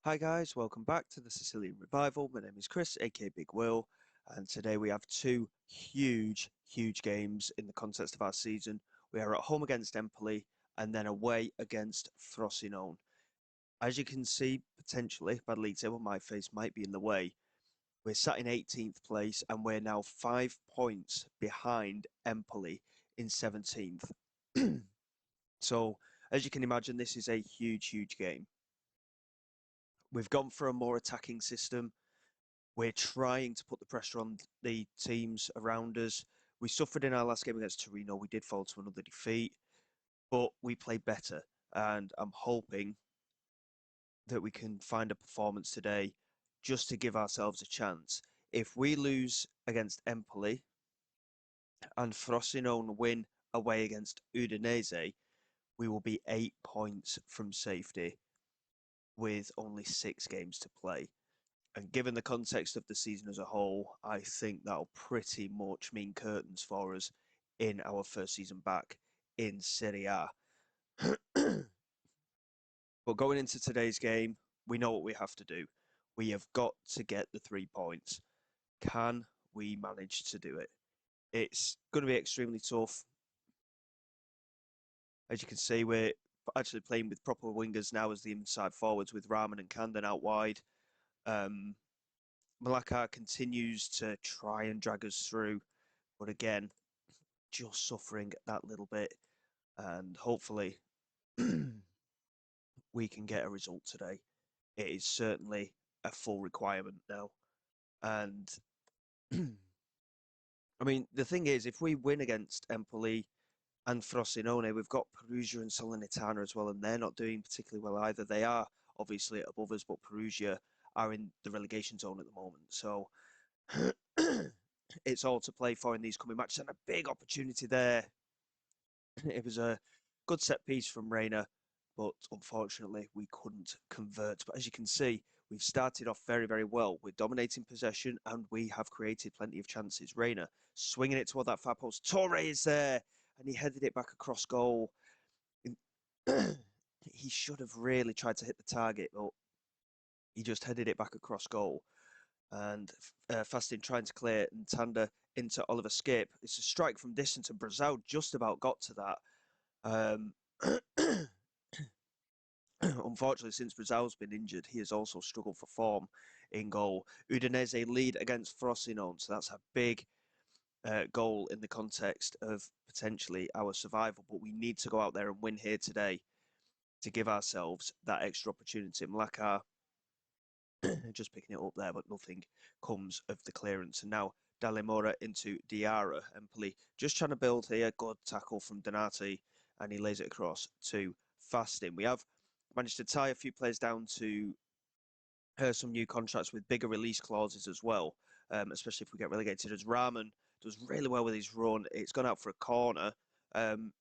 Hi guys, welcome back to the Sicilian Revival. My name is Chris, aka Big Will, and today we have two huge games in the context of our season. We are at home against Empoli and then away against Frosinone. As you can see, potentially, by the league table, my face might be in the way. We're sat in 18th place and we're now 5 points behind Empoli in 17th. So, as you can imagine, this is a huge game. We've gone for a more attacking system. We're trying to put the pressure on the teams around us. We suffered in our last game against Torino. We did fall to another defeat, but we played better. And I'm hoping that we can find a performance today just to give ourselves a chance. If we lose against Empoli and Frosinone win away against Udinese, we will be 8 points from safety with only 6 games to play. And given the context of the season as a whole, I think that'll pretty much mean curtains for us in our first season back in Serie A. But going into today's game, we know what we have to do. We have got to get the 3 points. Can we manage to do it? It's going to be extremely tough. As you can see, we're actually playing with proper wingers now as the inside forwards with Rahman and Kandan out wide. Um, Malaka continues to try and drag us through, but again, just suffering that little bit. And hopefully, we can get a result today. It is certainly a full requirement now. And I mean, the thing is, if we win against Empoli and Frosinone, we've got Perugia and Salernitana as well, and they're not doing particularly well either. They are obviously above us, but Perugia are in the relegation zone at the moment. So it's all to play for in these coming matches, and a big opportunity there. It was a good set piece from Reina, but unfortunately we couldn't convert. But as you can see, we've started off very well. We're dominating possession and we have created plenty of chances. Reina swinging it toward that far post. Torre is there, and he headed it back across goal. He should have really tried to hit the target, but he just headed it back across goal. And Fastin trying to clear and Tanda into Oliver Skip. It's a strike from distance, and Brazil just about got to that. Um, Unfortunately, since Brazil's been injured, he has also struggled for form in goal. Udinese lead against Frosinone, so that's a big goal in the context of potentially our survival. But we need to go out there and win here today to give ourselves that extra opportunity. Mlaka just picking it up there, but nothing comes of the clearance. And now Dalimora into Diarra. Empoli just trying to build here. Good tackle from Donati, and he lays it across to Fastin. We have managed to tie a few players down to some new contracts with bigger release clauses as well, especially if we get relegated. As Rahman does really well with his run, it's gone out for a corner. Um,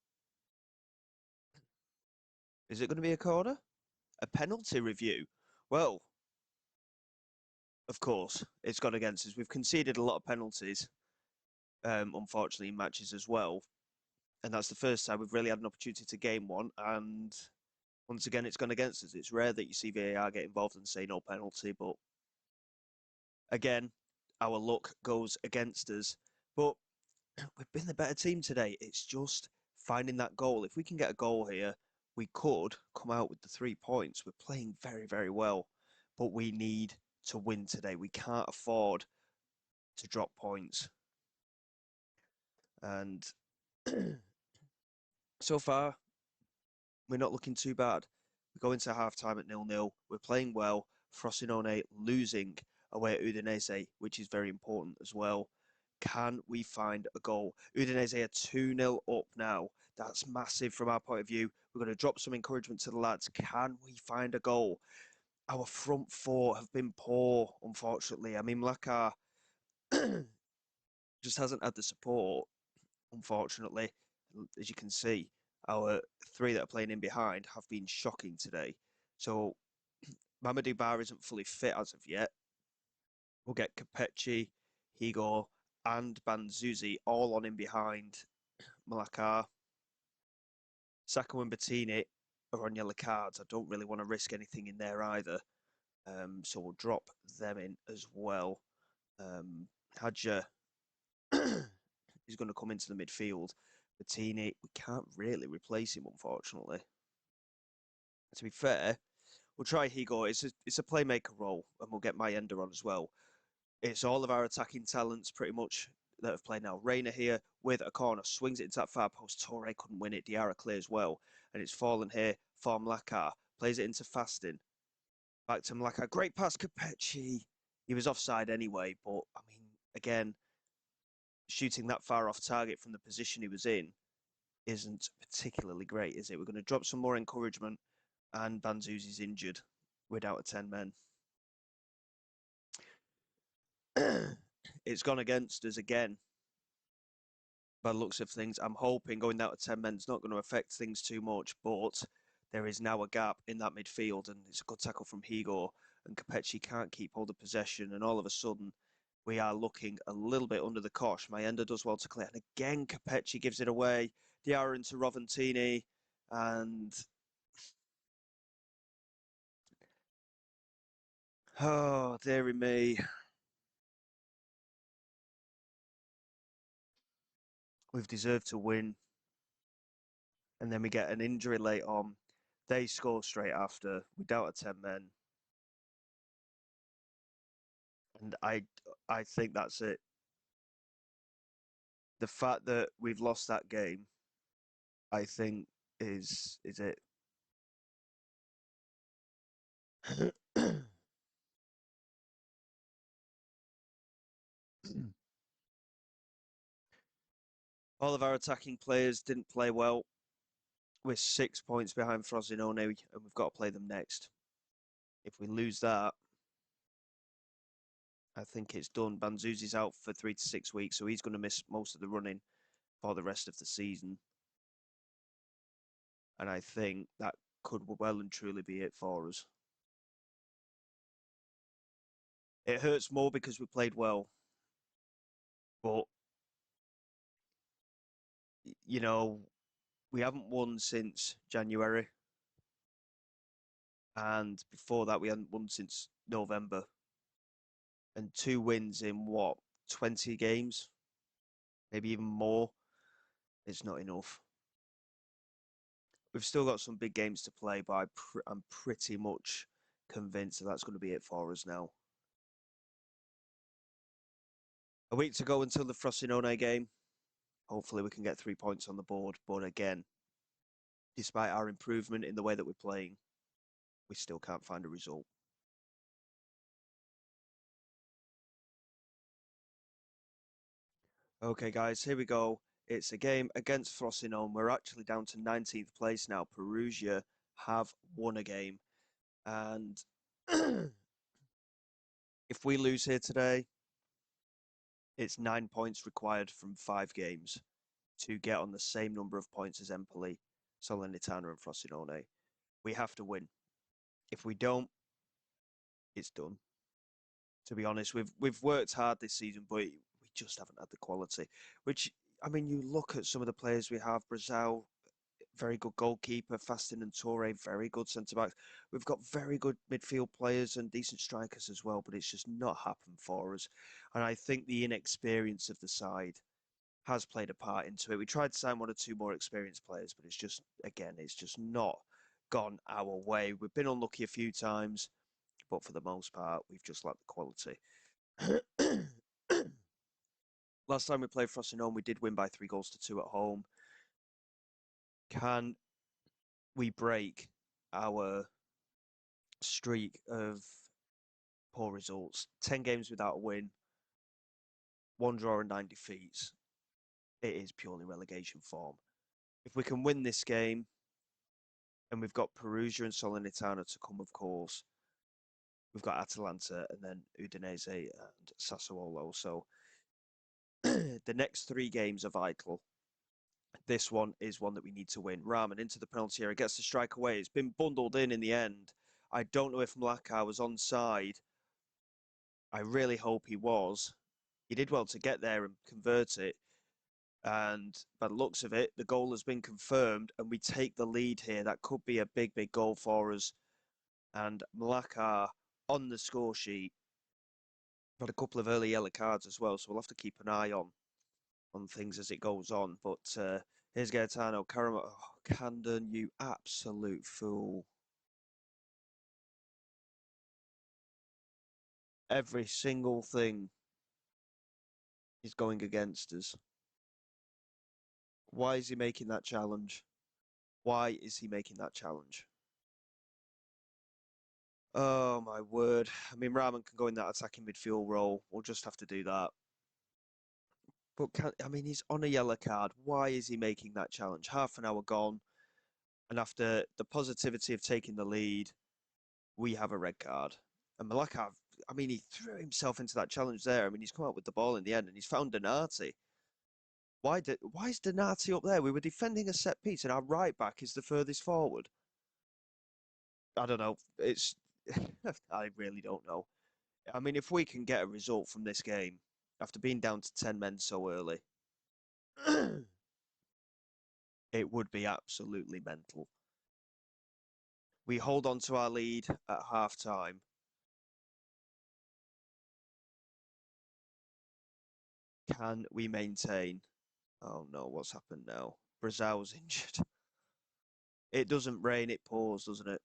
is it going to be a corner? A penalty review? Well, of course, it's gone against us. We've conceded a lot of penalties, unfortunately, in matches as well. And that's the first time we've really had an opportunity to gain one. And once again, it's gone against us. It's rare that you see VAR get involved and say no penalty, but again, our luck goes against us. But we've been the better team today. It's just finding that goal. If we can get a goal here, we could come out with the 3 points. We're playing very well, but we need to win today. We can't afford to drop points. And so far, we're not looking too bad. We go into half time at 0-0. We're playing well. Frosinone losing away at Udinese, which is very important as well. Can we find a goal? Udinese are 2-0 up now. That's massive from our point of view. We're going to drop some encouragement to the lads. Can we find a goal? Our front four have been poor, unfortunately. I mean, Mlaka just hasn't had the support, unfortunately. As you can see, our three that are playing in behind have been shocking today. So Mamadou Bar isn't fully fit as of yet. We'll get Capechi, Higo, and Banzuzi all on in behind Malakar. Sacco and Bettini are on yellow cards. I don't really want to risk anything in there either. So we'll drop them in as well. Hadja is going to come into the midfield. Bettini, we can't really replace him, unfortunately. To be fair, we'll try Higo. It's a playmaker role, and we'll get Mayenda on as well. It's all of our attacking talents, pretty much, that have played now. Reina here with a corner, swings it into that far post. Torre couldn't win it. Diarra clears well, and it's fallen here for Mlakar. Plays it into Fastin. Back to Mlakar. Great pass, Capecci. He was offside anyway, but, I mean, again, shooting that far off target from the position he was in isn't particularly great, is it? We're going to drop some more encouragement, and Banzuzi's injured. We're down to 10 men. It's gone against us again. By the looks of things, I'm hoping going down to 10 men is not going to affect things too much, but there is now a gap in that midfield, and it's a good tackle from Higo, and Capecci can't keep hold of possession, and all of a sudden, we are looking a little bit under the cosh. Mayenda does well to clear, and again, Capecci gives it away. Diarra into Roventini, and oh, dearie me. We've deserved to win. And then we get an injury late on. They score straight after. We're down to 10 men. And I think that's it. The fact that we've lost that game, I think, is it. All of our attacking players didn't play well. We're 6 points behind Frosinone, and we've got to play them next. If we lose that, I think it's done. Banzuzi's out for 3 to 6 weeks, so he's going to miss most of the running for the rest of the season. And I think that could well and truly be it for us. It hurts more because we played well. But, you know, we haven't won since January. And before that, we hadn't won since November. And 2 wins in what, 20 games? Maybe even more. It's not enough. We've still got some big games to play, but I'm pretty much convinced that that's going to be it for us now. A week to go until the Frosinone game. Hopefully we can get 3 points on the board. But again, despite our improvement in the way that we're playing, we still can't find a result. Okay, guys, here we go. It's a game against Frosinone. We're actually down to 19th place now. Perugia have won a game. And if we lose here today, it's 9 points required from 5 games to get on the same number of points as Empoli, Salernitana and Frosinone. We have to win. If we don't, it's done. To be honest, we've worked hard this season, but we just haven't had the quality. Which, I mean, you look at some of the players we have. Brazil, very good goalkeeper. Fastin and Torre, very good centre-backs. We've got very good midfield players and decent strikers as well, but it's just not happened for us. And I think the inexperience of the side has played a part into it. We tried to sign 1 or 2 more experienced players, but it's just, again, it's just not gone our way. We've been unlucky a few times, but for the most part, we've just lacked the quality. Last time we played Frosinone, we did win by 3-2 at home. Can we break our streak of poor results? 10 games without a win, 1 draw and 9 defeats. It is purely relegation form. If we can win this game, and we've got Perugia and Salernitana to come, of course. We've got Atalanta and then Udinese and Sassuolo. So the next 3 games are vital. This one is one that we need to win. Rahman into the penalty area, gets the strike away. It's been bundled in the end. I don't know if Mlakar was onside. I really hope he was. He did well to get there and convert it. And by the looks of it, the goal has been confirmed and we take the lead here. That could be a big, big goal for us. And Mlakar on the score sheet. We've had a couple of early yellow cards as well, so we'll have to keep an eye on things as it goes on. But here's Gaetano. Oh, Camden, you absolute fool. Every single thing is going against us. Why is he making that challenge? Why is he making that challenge? Oh, my word. I mean, Rahman can go in that attacking midfield role. We'll just have to do that. But, he's on a yellow card. Why is he making that challenge? Half an hour gone. And after the positivity of taking the lead, we have a red card. And Malaka, he threw himself into that challenge there. He's come out with the ball in the end and he's found Donati. Why is Donati up there? We were defending a set piece and our right back is the furthest forward. I don't know. I really don't know. If we can get a result from this game after being down to 10 men so early, it would be absolutely mental. We hold on to our lead at half time. Can we maintain? Oh no, what's happened now? Brazil's injured. It doesn't rain, it pours, doesn't it?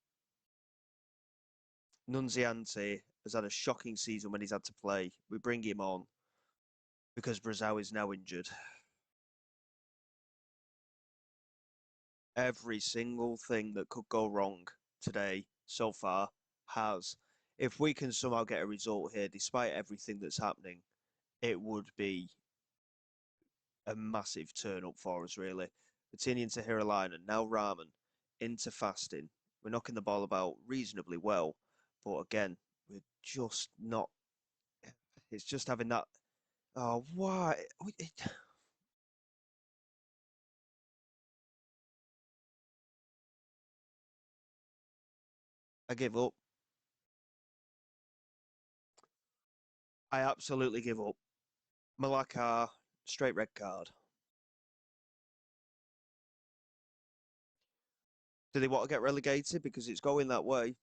Nunziante has had a shocking season when he's had to play. We bring him on because Brazil is now injured. Every single thing that could go wrong today so far has. If we can somehow get a result here, despite everything that's happening, it would be a massive turn up for us, really. Bettini into Hiralainen, now Rahman into Fasting. We're knocking the ball about reasonably well, but again, we're just not. It's just having that. Oh, why? I give up. I absolutely give up. Malaka, straight red card. Do they want to get relegated? Because it's going that way.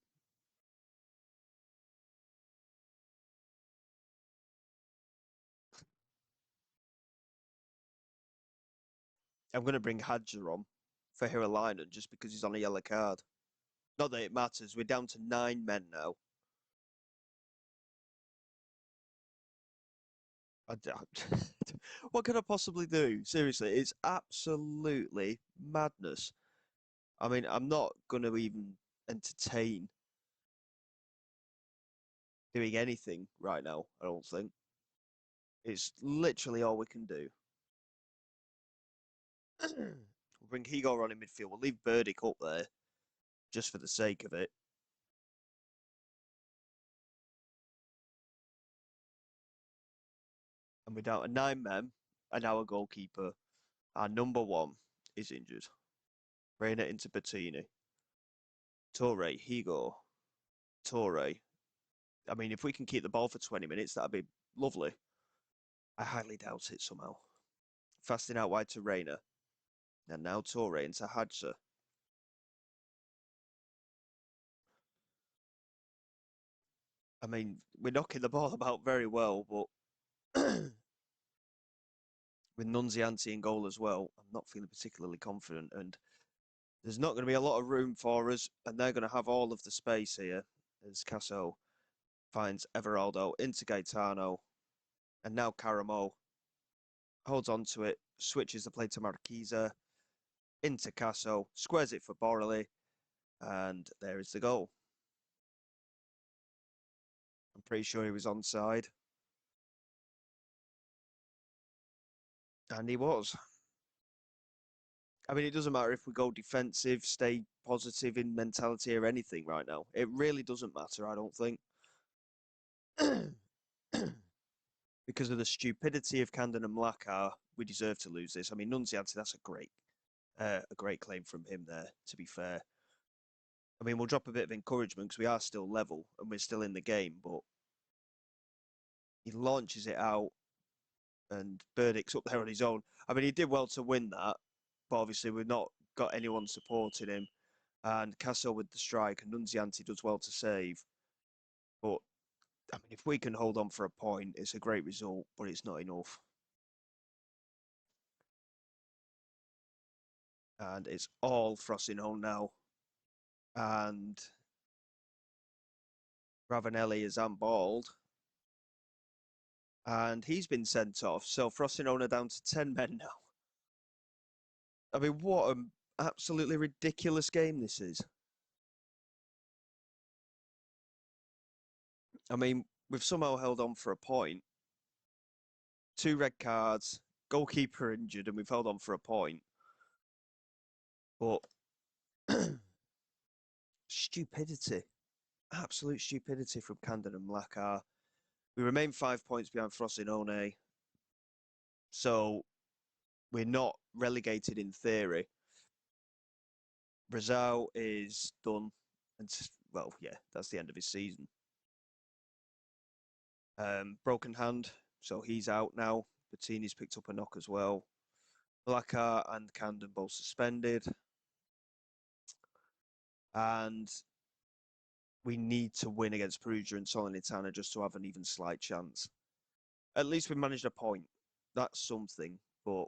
I'm going to bring Hadger on for Hiralainen just because he's on a yellow card. Not that it matters. We're down to 9 men now. What can I possibly do? Seriously, it's absolutely madness. I'm not going to even entertain doing anything right now, I don't think. It's literally all we can do. We'll bring Higor on in midfield. We'll leave Burdick up there just for the sake of it. And we're down to 9 men and our goalkeeper. Our number 1 is injured. Reina into Bettini. Torre, Higor, Torre. If we can keep the ball for 20 minutes, that'd be lovely. I highly doubt it somehow. Fasting out wide to Reina. And now Torre into Hadza. We're knocking the ball about very well, but with Nunziante in goal as well, I'm not feeling particularly confident. And there's not going to be a lot of room for us, and they're going to have all of the space here as Casso finds Everaldo into Gaetano. And now Caramo holds on to it, switches the play to Marquisa, into Casso, squares it for Borrelli, and there is the goal. I'm pretty sure he was onside. And he was. It doesn't matter if we go defensive, stay positive in mentality or anything right now. It really doesn't matter, I don't think. Because of the stupidity of Camden and Mlakar, we deserve to lose this. Nunziante, that's a great claim from him there, to be fair. We'll drop a bit of encouragement because we are still level and we're still in the game, but he launches it out and Burdick's up there on his own. He did well to win that, but obviously we've not got anyone supporting him. And Casso with the strike and Nunziante does well to save. But I mean, if we can hold on for a point, it's a great result, but it's not enough. And it's all Frosinone now. And Ravanelli is handballed. And he's been sent off. So Frosinone are down to 10 men now. I mean, what an absolutely ridiculous game this is. I mean, we've somehow held on for a point. 2 red cards, goalkeeper injured, and we've held on for a point. But stupidity, absolute stupidity from Camden and Mlakar. We remain 5 points behind Frosinone. So we're not relegated in theory. Brazil is done. And, well, yeah, that's the end of his season. Broken hand, so he's out now. Bettini's picked up a knock as well. Blackar and Camden both suspended. And we need to win against Perugia and Salernitana just to have an even slight chance. At least we managed a point. That's something, but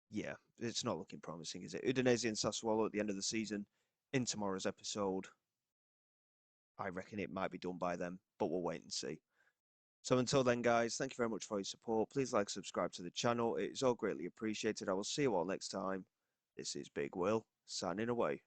yeah, it's not looking promising, is it? Udinese and Sassuolo at the end of the season. In tomorrow's episode, I reckon it might be done by then, but we'll wait and see. So until then, guys, thank you very much for your support. Please like, subscribe to the channel. It is all greatly appreciated. I will see you all next time. This is Big Will, signing away.